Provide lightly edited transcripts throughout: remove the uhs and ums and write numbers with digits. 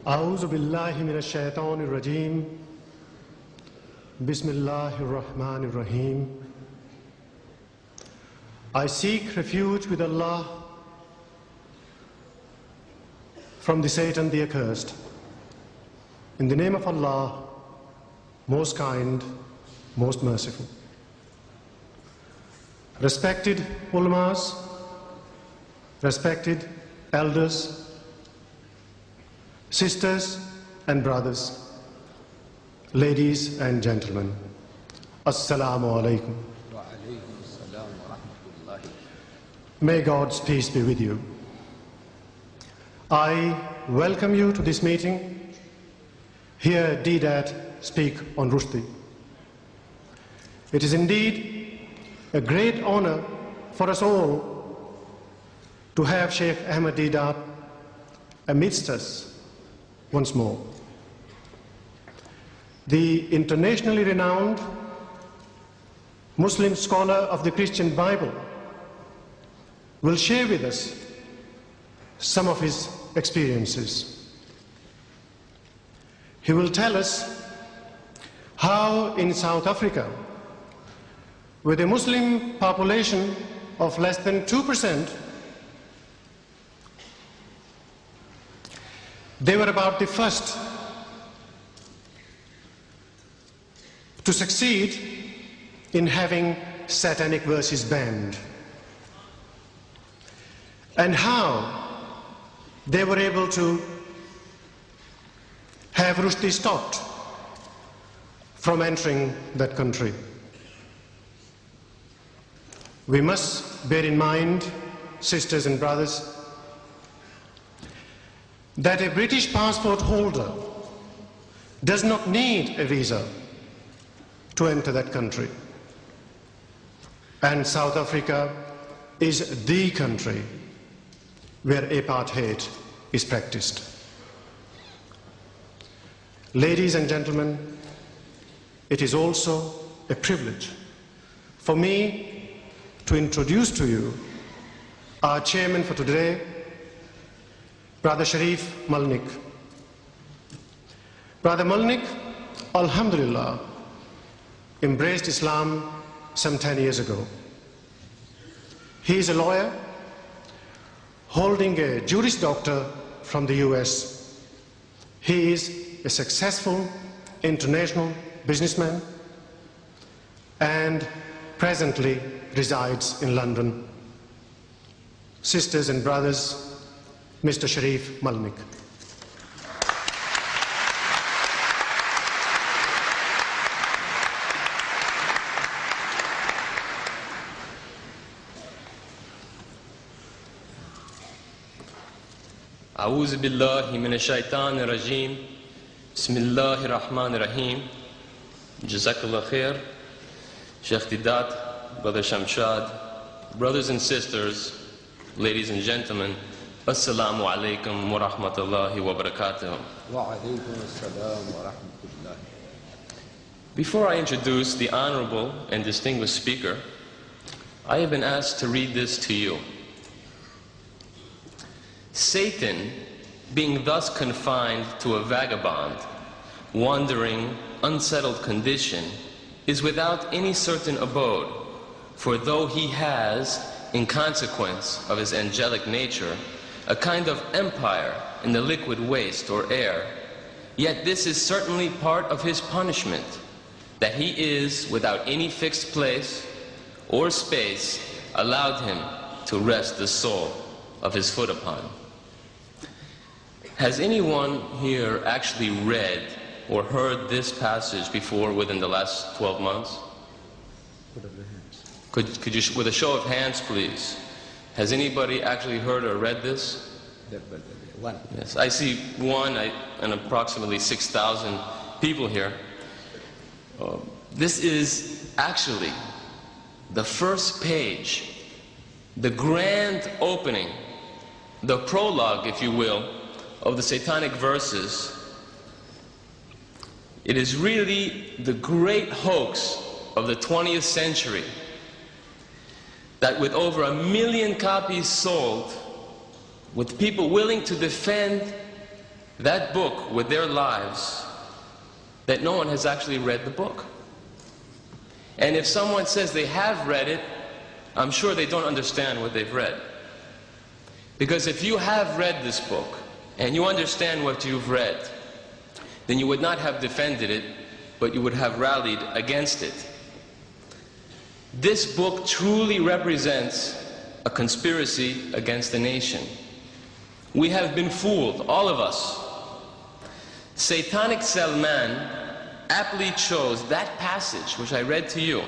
أعوذ بالله من الشيطان الرجيم بسم الله الرحمن الرحيم. I seek refuge with Allah from the Satan the accursed. In the name of Allah, most kind, most merciful. Respected ulamas, respected elders, sisters and brothers, ladies and gentlemen, Assalamu alaikum. May God's peace be with you. I welcome you to this meeting. Hear Deedat speak on Rushdie. It is indeed a great honor for us all to have Sheikh Ahmed Deedat amidst us once more. The internationally renowned Muslim scholar of the Christian Bible will share with us some of his experiences. He will tell us how in South Africa, with a Muslim population of less than 2%, they were about the first to succeed in having satanic verses banned, and how they were able to have Rushdie stopped from entering that country. We must bear in mind, sisters and brothers, that a British passport holder does not need a visa to enter that country. And South Africa is the country where apartheid is practiced. Ladies and gentlemen, it is also a privilege for me to introduce to you our chairman for today, Brother Sharif Malnik. Brother Malnik, alhamdulillah, embraced Islam some 10 years ago. He is a lawyer holding a Juris Doctor from the US. He is a successful international businessman and presently resides in London. Sisters and brothers, Mr. Sharif Malnik. أعوذ بالله من الشيطان الرجيم بسم الله الرحمن الرحيم. Jazakallah khair. Sheikh Deedat, Brother Shamshad, brothers and sisters, ladies and gentlemen, Assalamu alaikum wa rahmatullahi wa barakatuh. Wa alaikum assalam wa rahmatullah. Before I introduce the honorable and distinguished speaker, I have been asked to read this to you. Satan, being thus confined to a vagabond, wandering, unsettled condition, is without any certain abode, for though he has, in consequence of his angelic nature, a kind of empire in the liquid waste or air, yet this is certainly part of his punishment, that he is, without any fixed place or space, allowed him to rest the sole of his foot upon. Has anyone here actually read or heard this passage before within the last 12 months? Could you, with a show of hands, please? Has anybody actually heard or read this? One. Yes, I see one and approximately 6,000 people here. This is actually the first page, the grand opening, the prologue, if you will, of the satanic verses. It is really the great hoax of the 20th century that with over 1 million copies sold, with people willing to defend that book with their lives that no one has actually read the book. And if someone says they have read it, I'm sure they don't understand what they've read. Because if you have read this book and you understand what you've read, then you would not have defended it, but you would have rallied against it. This book truly represents a conspiracy against the nation. We have been fooled, all of us. Satanic Salman aptly chose that passage, which I read to you,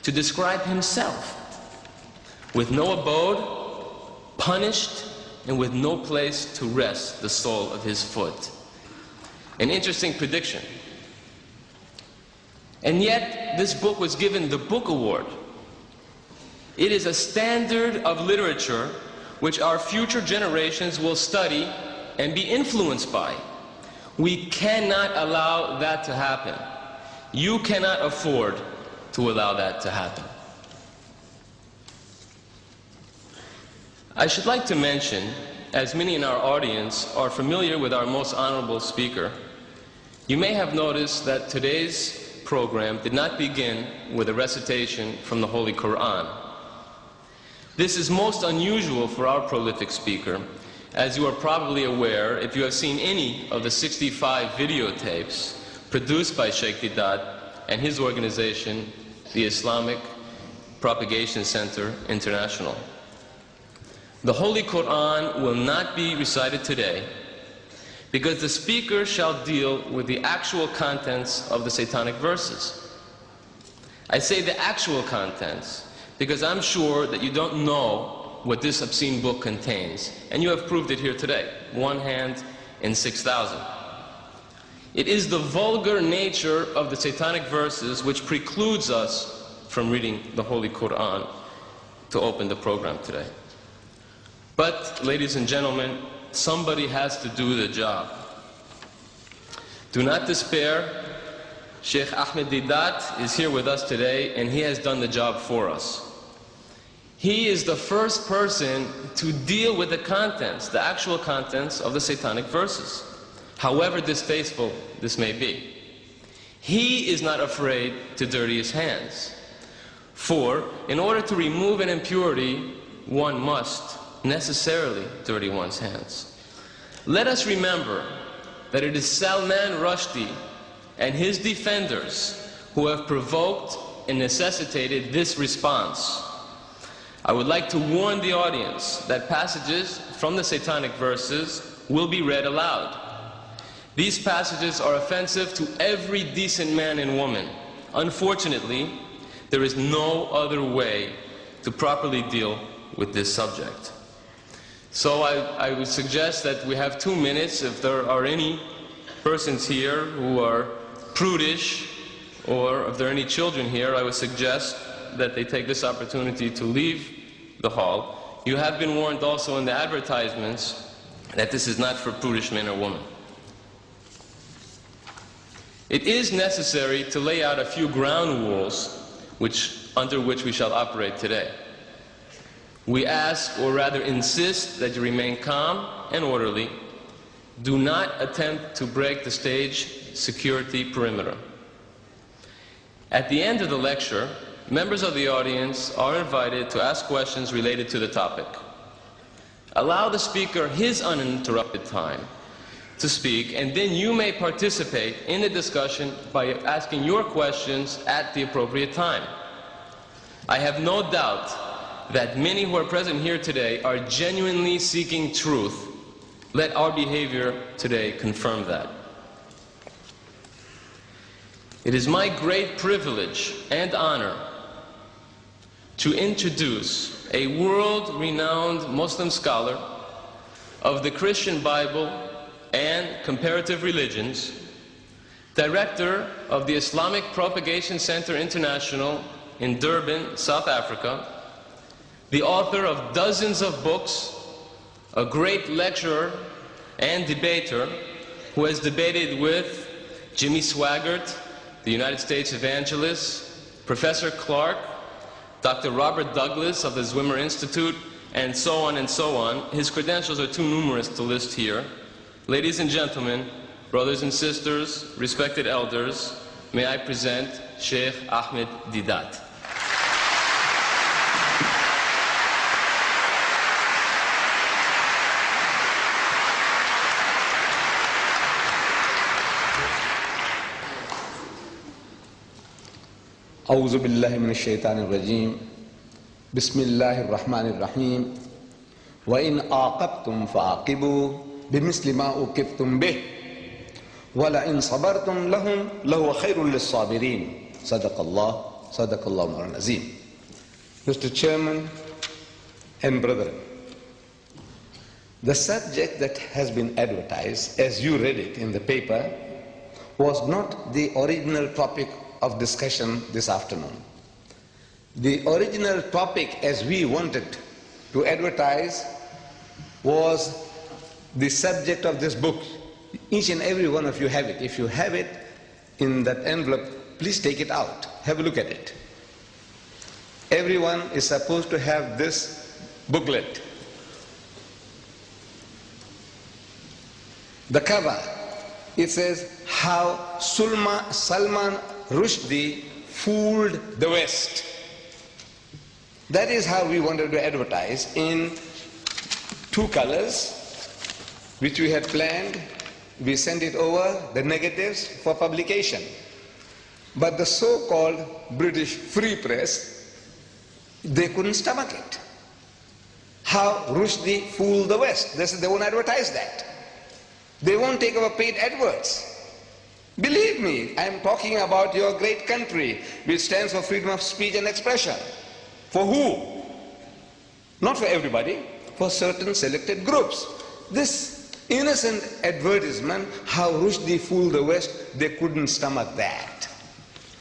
to describe himself with no abode, punished, and with no place to rest the sole of his foot. An interesting prediction. And yet, this book was given the Book Award. It is a standard of literature which our future generations will study and be influenced by. We cannot allow that to happen. You cannot afford to allow that to happen. I should like to mention, as many in our audience are familiar with our most honorable speaker, you may have noticed that today's program did not begin with a recitation from the Holy Quran. This is most unusual for our prolific speaker, as you are probably aware if you have seen any of the 65 videotapes produced by Sheikh Deedat and his organization, the Islamic Propagation Center International. The Holy Quran will not be recited today because the speaker shall deal with the actual contents of the satanic verses. I say the actual contents because I'm sure that you don't know what this obscene book contains, and you have proved it here today, one hand in 6,000. It is the vulgar nature of the satanic verses which precludes us from reading the Holy Quran to open the program today. But, ladies and gentlemen, somebody has to do the job. Do not despair. Sheikh Ahmed Deedat is here with us today, and he has done the job for us. He is the first person to deal with the contents, the actual contents of the satanic verses, however distasteful this may be. He is not afraid to dirty his hands. For, in order to remove an impurity, one must necessarily dirty one's hands. Let us remember that it is Salman Rushdie and his defenders who have provoked and necessitated this response. I would like to warn the audience that passages from the satanic verses will be read aloud. These passages are offensive to every decent man and woman. Unfortunately, there is no other way to properly deal with this subject. So I would suggest that we have 2 minutes. If there are any persons here who are prudish, or if there are any children here, I would suggest that they take this opportunity to leave the hall. You have been warned also in the advertisements that this is not for prudish men or women. It is necessary to lay out a few ground rules under which we shall operate today. We ask, or rather insist, that you remain calm and orderly. Do not attempt to break the stage security perimeter. At the end of the lecture, members of the audience are invited to ask questions related to the topic. Allow the speaker his uninterrupted time to speak, and then you may participate in the discussion by asking your questions at the appropriate time. I have no doubt that many who are present here today are genuinely seeking truth. Let our behavior today confirm that. It is my great privilege and honor to introduce a world-renowned Muslim scholar of the Christian Bible and comparative religions, director of the Islamic Propagation Center International in Durban, South Africa, the author of dozens of books, a great lecturer and debater who has debated with Jimmy Swaggart, the United States evangelist, Professor Clark, Dr. Robert Douglas of the Zwimmer Institute, and so on and so on. His credentials are too numerous to list here. Ladies and gentlemen, brothers and sisters, respected elders, may I present Sheikh Ahmed Deedat. أعوذ بالله من الشيطان الرجيم بسم الله الرحمن الرحيم وإن عاقبتم فعاقبوا بمثل ما عوقبتم به ولئن صبرتم لهو خير للصابرين صدق الله مولانا العظيم. Mr. Chairman and brethren, the subject that has been advertised, as you read it in the paper, was not the original topic of discussion this afternoon. The original topic, as we wanted to advertise, was the subject of this book. Each and every one of you have it. If you have it in that envelope, please take it out. Have a look at it. Everyone is supposed to have this booklet. The cover, it says, How Salman Rushdie fooled the West. That is how we wanted to advertise, in two colors, which we had planned. We sent it over, the negatives, for publication. But the so-called British Free Press, they couldn't stomach it. How Rushdie fooled the West. They said they won't advertise that. They won't take our paid adverts. Believe me, I am talking about your great country, which stands for freedom of speech and expression. For who? Not for everybody, for certain selected groups. This innocent advertisement, how Rushdie fooled the West, they couldn't stomach that.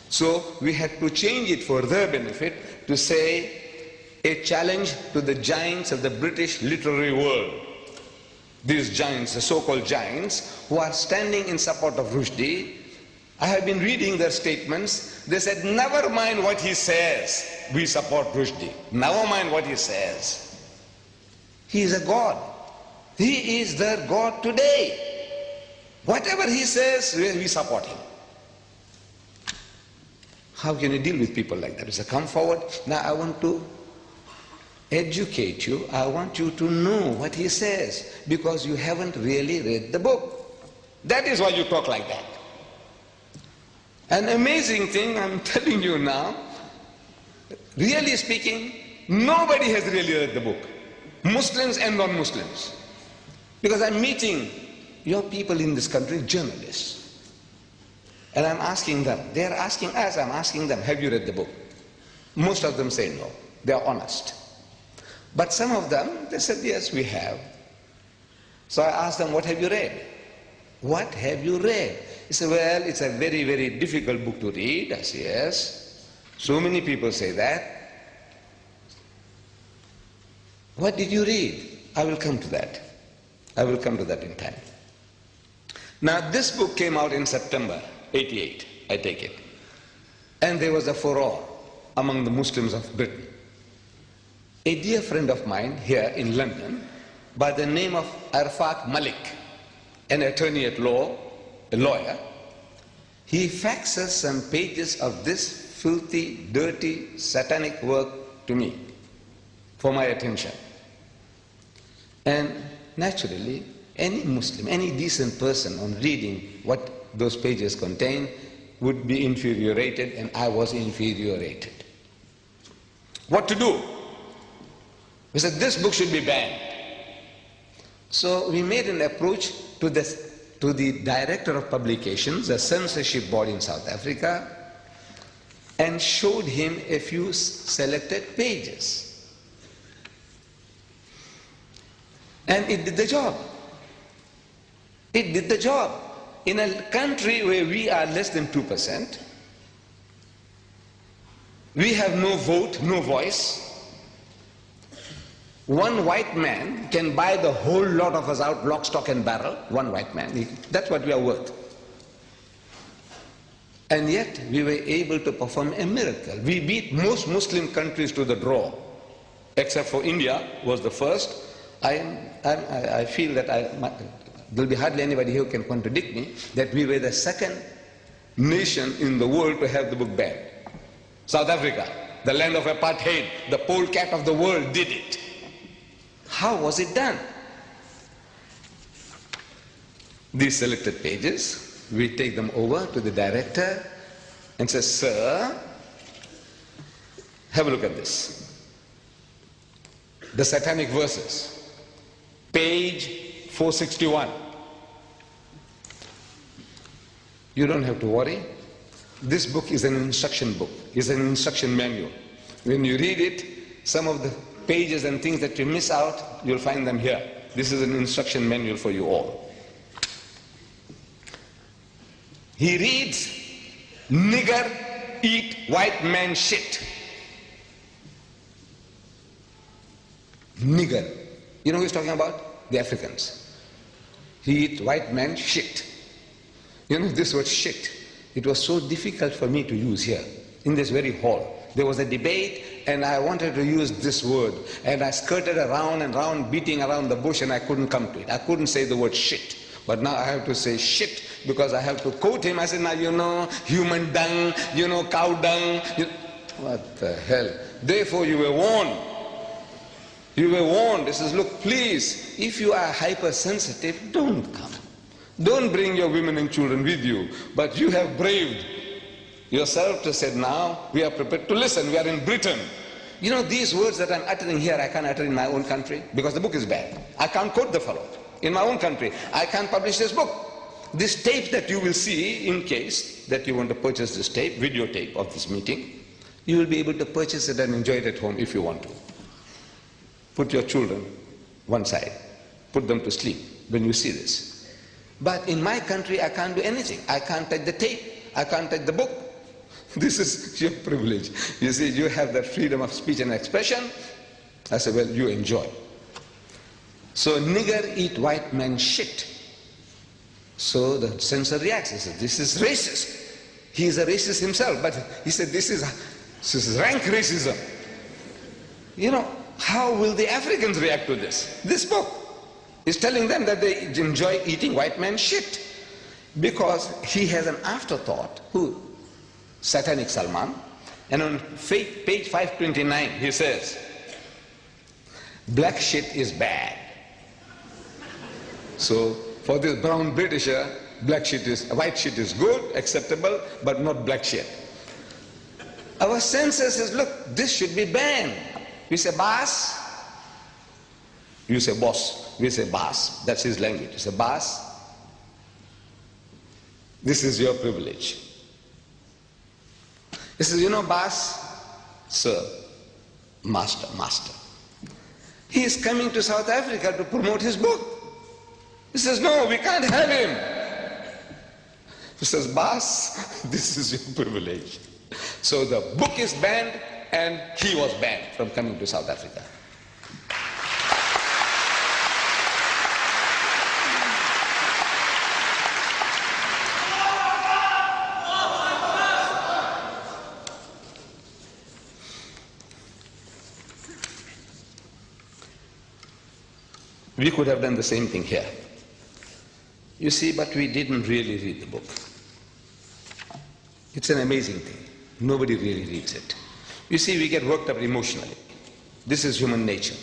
So we had to change it for their benefit to say, a challenge to the giants of the British literary world. These giants, the so-called giants, who are standing in support of Rushdie, I have been reading their statements. They said, never mind what he says, we support Rushdie. Never mind what he says. He is a God. He is their God today. Whatever he says, we support him. How can you deal with people like that? He said, come forward. Now I want to educate you. I want you to know what he says, because you haven't really read the book. That is why you talk like that. An amazing thing I'm telling you now, really speaking, nobody has really read the book. Muslims and non-Muslims. Because I'm meeting your people in this country, journalists. And I'm asking them, they're asking us, I'm asking them, have you read the book? Most of them say no. They are honest. But some of them, they said, yes, we have. So I asked them, what have you read? What have you read? He said, well, it's a very, very difficult book to read. I said, yes. So many people say that. What did you read? I will come to that. I will come to that in time. Now, this book came out in September 88, I take it. And there was a furore among the Muslims of Britain. A dear friend of mine here in London, by the name of Arfaq Malik, an attorney at law, a lawyer, he faxes some pages of this filthy, dirty, satanic work to me for my attention. And naturally, any Muslim, any decent person on reading what those pages contain would be infuriated, and I was infuriated. What to do? We said, this book should be banned. So we made an approach to the director of publications, the censorship board in South Africa, and showed him a few selected pages. And it did the job. It did the job. In a country where we are less than 2%, we have no vote, no voice. One white man can buy the whole lot of us out, lock, stock and barrel. One white man. That's what we are worth. And yet we were able to perform a miracle. We beat most Muslim countries to the draw, except for India was the first. I feel that There'll be hardly anybody here who can contradict me, that we were the second nation in the world to have the book banned. South Africa, the land of apartheid, the polecat of the world, did it. How was it done? These selected pages, we take them over to the director and say, sir, have a look at this. The satanic verses, page 461. You don't have to worry. This book is an instruction book, is an instruction manual. When you read it, some of the pages and things that you miss out, you'll find them here. This is an instruction manual for you all. He reads, nigger eat white man shit. Nigger. You know who he's talking about? The Africans. He eat white man shit. You know this word shit. It was so difficult for me to use here, in this very hall. There was a debate and I wanted to use this word and I skirted around and around, beating around the bush, and I couldn't come to it. I couldn't say the word shit. But now I have to say shit because I have to quote him. I said, now you know, human dung, you know, cow dung. What the hell? Therefore you were warned. You were warned. He says, look, please, if you are hypersensitive, don't come. Don't bring your women and children with you. But you have braved yourself to say, now we are prepared to listen. We are in Britain. You know, these words that I'm uttering here, I can't utter in my own country because the book is bad. I can't quote the fellow. In my own country, I can't publish this book. This tape that you will see, in case that you want to purchase this tape, videotape of this meeting, you will be able to purchase it and enjoy it at home if you want to. Put your children one side. Put them to sleep when you see this. But in my country, I can't do anything. I can't touch the tape. I can't touch the book. This is your privilege. You see, you have that freedom of speech and expression. I said, well, you enjoy. So nigger eat white man shit. So the censor reacts. He said, this is racist. He is a racist himself, but he said, this is rank racism. You know, how will the Africans react to this? This book is telling them that they enjoy eating white man shit. Because he has an afterthought. Who? Satanic Salman. And on page 529 he says, black shit is bad. So for this brown Britisher, white shit is good, acceptable, but not black shit. Our censor says, look, this should be banned. We say boss. You say boss. We say boss. That's his language. You say boss. This is your privilege. He says, you know, boss, sir, master. He is coming to South Africa to promote his book. He says, no, we can't have him. He says, boss, this is your privilege. So the book is banned and he was banned from coming to South Africa. We could have done the same thing here. You see, but we didn't really read the book. It's an amazing thing. Nobody really reads it. You see, we get worked up emotionally. This is human nature.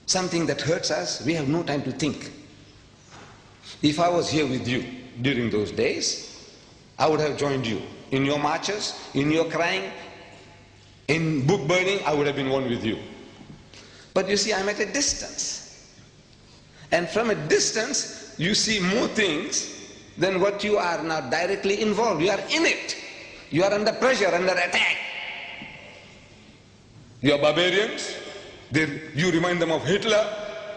Something that hurts us, we have no time to think. If I was here with you during those days, I would have joined you. In your marches, in your crying, in book burning, I would have been one with you. But you see, I'm at a distance. And from a distance, you see more things than what you are now directly involved. You are in it. You are under pressure, under attack. You are barbarians. You remind them of Hitler.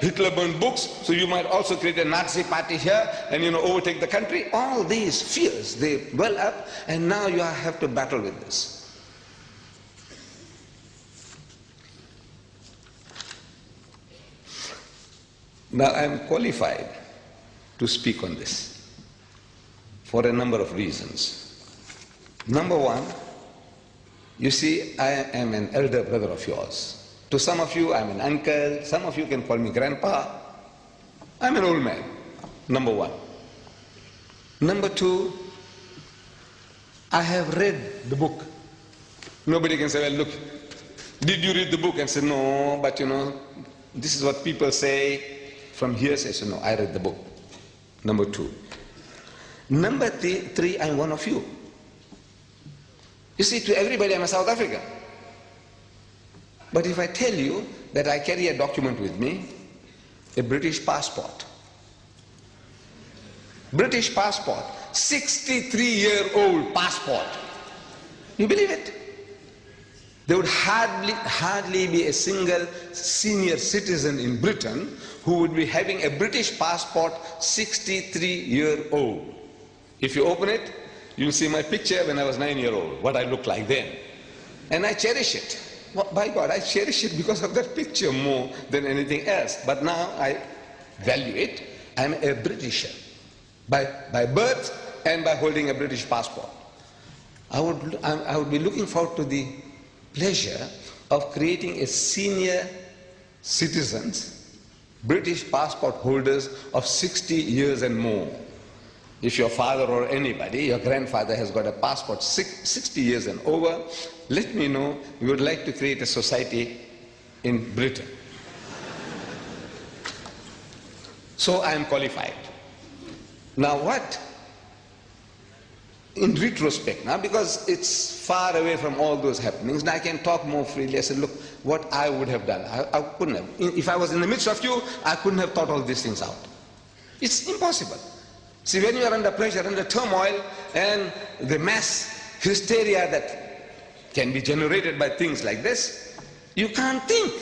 Hitler burned books, so you might also create a Nazi party here and, you know, overtake the country. All these fears, they well up, and now you have to battle with this. Now I am qualified to speak on this for a number of reasons. Number one, you see, I am an elder brother of yours. To some of you, I'm an uncle. Some of you can call me grandpa. I'm an old man. number one. Number two, I have read the book. Nobody can say, well, look, did you read the book? And say, no, but this is what people say from hearsay. So no, I read the book. Number two. Number three, I'm one of you. You see, to everybody, I'm a South African. But if I tell you that I carry a document with me, a British passport, British passport, 63-year-old passport, you believe it? There would hardly be a single senior citizen in Britain who would be having a British passport, 63-year-old. If you open it, you'll see my picture when I was 9-year-old, what I looked like then. And I cherish it. Well, by God, I cherish it because of that picture more than anything else. But now I value it. I'm a Britisher by birth and by holding a British passport. I would be looking forward to the pleasure of creating a senior citizens, British passport holders of 60 years and more. If your father or anybody, your grandfather has got a passport 60 years and over, let me know. We would like to create a society in Britain. So I am qualified. Now what? In retrospect now, because it's far away from all those happenings, now I can talk more freely. I said, look, what I would have done, I couldn't have. If I was in the midst of you, I couldn't have thought all these things out. It's impossible. See, when you are under pressure, under turmoil, and the mass hysteria that can be generated by things like this, you can't think.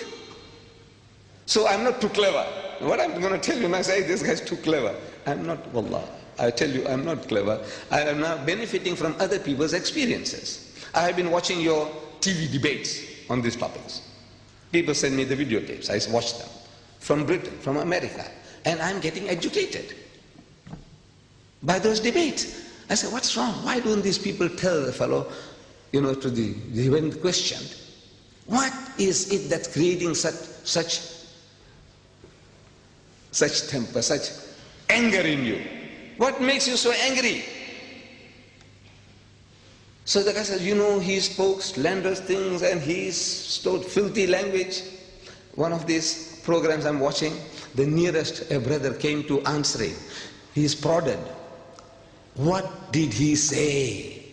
So I'm not too clever. What I'm going to tell you now, say, this guy's too clever. I'm not, wallah. I tell you, I'm not clever. I am now benefiting from other people's experiences. I have been watching your TV debates on these topics. People send me the videotapes. I watch them. From Britain, from America. And I'm getting educated by those debates. I said, what's wrong? Why don't these people tell the fellow, when questioned, what is it that's creating such temper, such anger in you? What makes you so angry? So the guy says, he spoke slanderous things and he stole filthy language. One of these programs I'm watching, the nearest a brother came to answering. He's prodded. What did he say?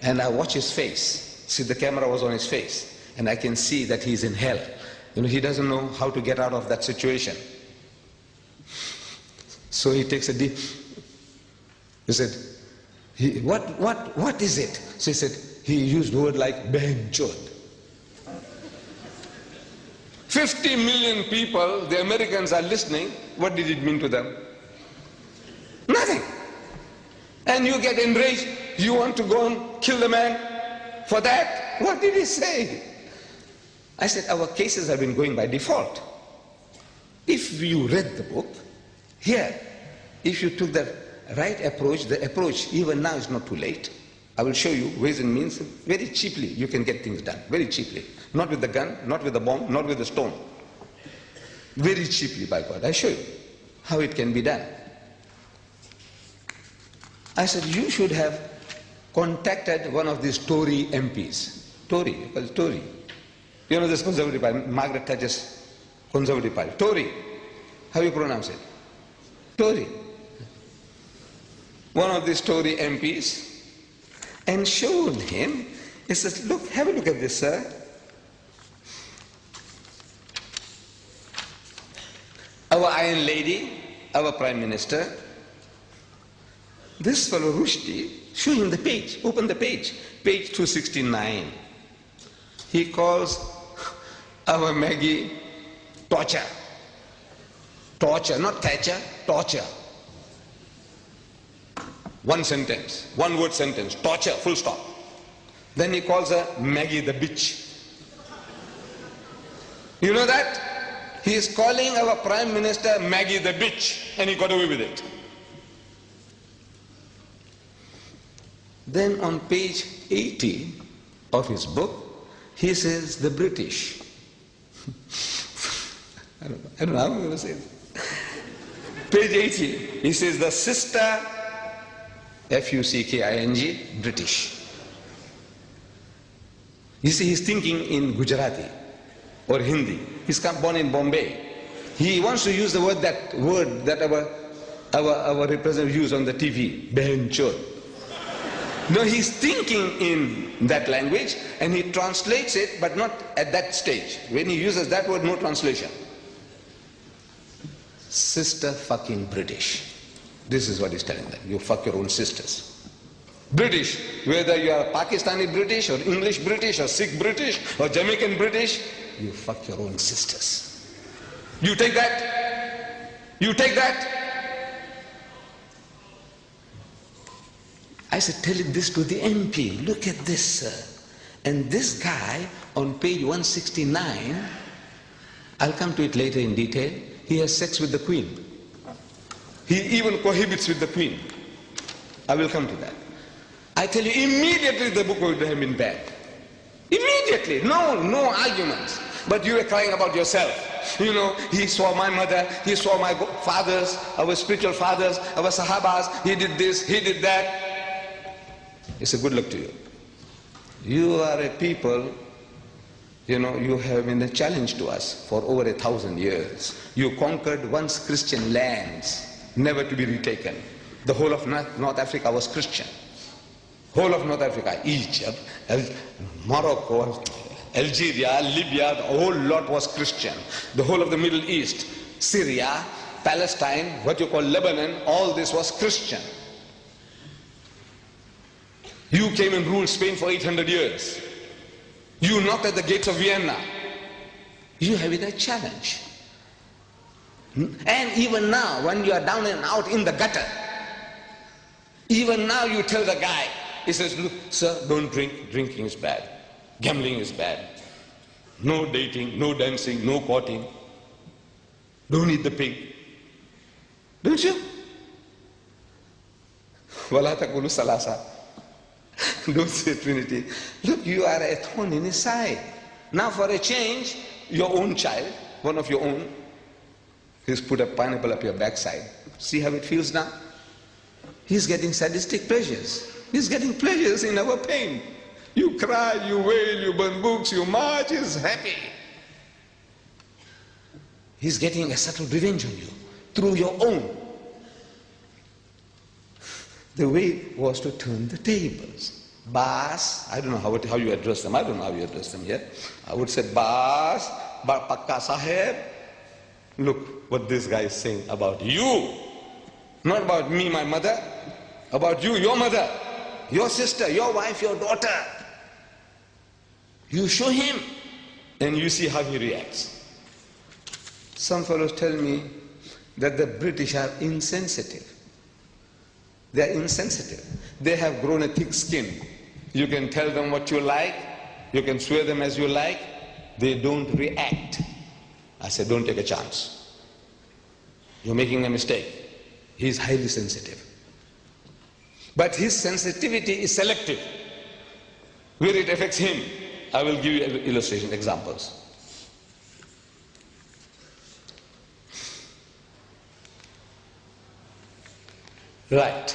And I watch his face. See, the camera was on his face. And I can see that he's in hell. He doesn't know how to get out of that situation. So he takes a deep, he said, what is it? So he said, he used a word like benchod. 50 million people, the Americans are listening. What did it mean to them? Nothing. And you get enraged. You want to go and kill the man for that? What did he say? I said, our cases have been going by default. If you read the book, here, if you took the right approach, the approach even now is not too late. I will show you ways and means. Very cheaply you can get things done, very cheaply. Not with the gun, not with the bomb, not with the stone. Very cheaply, by God. I show you how it can be done. I said, you should have contacted one of these Tory MPs. Tory, because Tory. This Conservative Party, Margaret Thatcher's Conservative Party. Tory. How you pronounce it? Tory. One of these Tory MPs, and showed him, he says, look, have a look at this, sir. Our Iron Lady, our Prime Minister, this fellow Rushdie, show him the page, open the page 269. He calls our Maggie torture. Torture, not Thatcher, torture. One sentence, one word sentence, torture, full stop. Then he calls her Maggie the bitch. You know that? He is calling our Prime Minister Maggie the bitch, and he got away with it. Then on page 80 of his book, he says the British. I don't know how I'm going to say it. page 80, he says the sister, F-U-C-K-I-N-G, British. You see, he's thinking in Gujarati or Hindi. He's born in Bombay. He wants to use the word that our representative used on the TV, Behenchod. No, he's thinking in that language and he translates it, but not at that stage. When he uses that word, no translation. Sister fucking British. This is what he's telling them. You fuck your own sisters. British, whether you are Pakistani British or English British or Sikh British or Jamaican British, you fuck your own sisters. You take that? You take that? I said, tell this to the MP. Look at this, sir. And this guy on page 169, I'll come to it later in detail, he has sex with the Queen. He even cohabits with the Queen. I will come to that. I tell you, immediately the book would have been banned. Immediately. No arguments. But you were crying about yourself. You know, he saw my mother, he saw my fathers, our spiritual fathers, our Sahabas, he did this, he did that. It's a good luck to you. You are a people, you know, you have been a challenge to us for over 1,000 years. You conquered once Christian lands, never to be retaken. The whole of North Africa was Christian. Whole of North Africa, Egypt, Morocco, Algeria, Libya, the whole lot was Christian. The whole of the Middle East, Syria, Palestine, what you call Lebanon, all this was Christian. You came and ruled Spain for 800 years. You knocked at the gates of Vienna. You have it a challenge. And even now, when you are down and out in the gutter, even now you tell the guy, he says, look, sir, don't drink. Drinking is bad. Gambling is bad. No dating, no dancing, no courting. Don't eat the pig. Don't you? Wala taqulu salasa. Don't say Trinity. Look, you are a thorn in his side. Now for a change, your own child, one of your own, he's put a pineapple up your backside. See how it feels now? He's getting sadistic pleasures. He's getting pleasures in our pain. You cry, you wail, you burn books, you march, he's happy. He's getting a subtle revenge on you through your own. The way was to turn the tables. Bas, I don't know how you address them. I don't know how you address them here. I would say, Bas, Pakka Sahib, look what this guy is saying about you. Not about me, my mother. About you, your mother, your sister, your wife, your daughter. You show him and you see how he reacts. Some fellows tell me that the British are insensitive. They are insensitive. They have grown a thick skin. You can tell them what you like. You can swear them as you like. They don't react. I said, don't take a chance. You're making a mistake. He is highly sensitive. But his sensitivity is selective. Where it affects him, I will give you illustration, examples. Right.